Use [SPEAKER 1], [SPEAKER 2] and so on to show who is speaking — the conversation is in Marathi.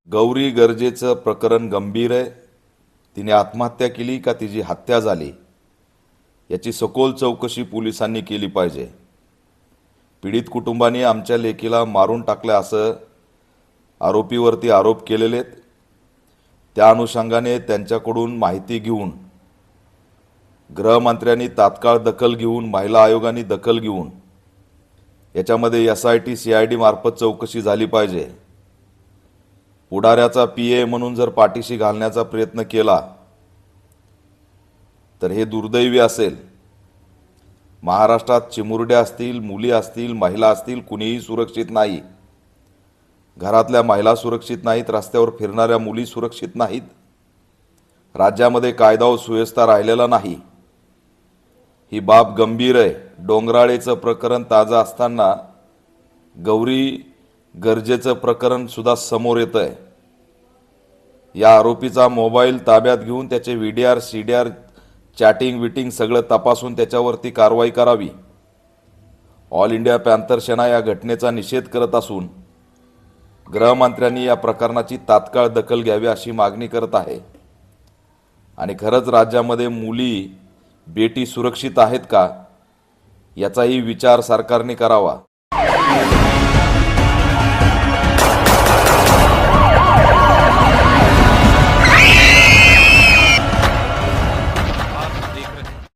[SPEAKER 1] गौरी गर्जेचं प्रकरण गंभीर आहे। तिने आत्महत्या केली का तिची हत्या झाली याची सखोल चौकशी पोलिसांनी केली पाहिजे। पीडित कुटुंबाने आमच्या लेकीला मारून टाकले असं आरोपीवरती आरोप केलेले आहेत। त्या अनुषंगाने त्यांच्याकडून माहिती घेऊन गृहमंत्र्यांनी तात्काळ दखल घेऊन महिला आयोगाने दखल घेऊन याच्यामध्ये SIT CID मार्फत चौकशी झाली पाहिजे। पुढाऱ्याचा PA म्हणून जर पाठीशी घालण्याचा प्रयत्न केला तर हे दुर्दैवी असेल। महाराष्ट्रात चिमुरड्या असतील, मुली असतील, महिला असतील, कुणीही सुरक्षित नाही। घरातल्या महिला सुरक्षित नाहीत, रस्त्यावर फिरणाऱ्या मुली सुरक्षित नाहीत, राज्यामध्ये कायदा व सुव्यवस्था राहिलेला नाही। ही बाब गंभीर आहे। डोंगराळेचं प्रकरण ताजं असताना गौरी गर्जेचं प्रकरण सुद्धा समोर येतं आहे। या आरोपीचा मोबाईल ताब्यात घेऊन त्याचे VDR CDR चॅटिंग विटिंग सगळं तपासून त्याच्यावरती कारवाई करावी। ऑल इंडिया पॅंथर सेना या घटनेचा निषेध करत असून गृहमंत्र्यांनी या प्रकरणाची तात्काळ दखल घ्यावी अशी मागणी करत आहे। आणि खरंच राज्यामध्ये मुली बेटी सुरक्षित आहेत का याचाही विचार सरकारने करावा।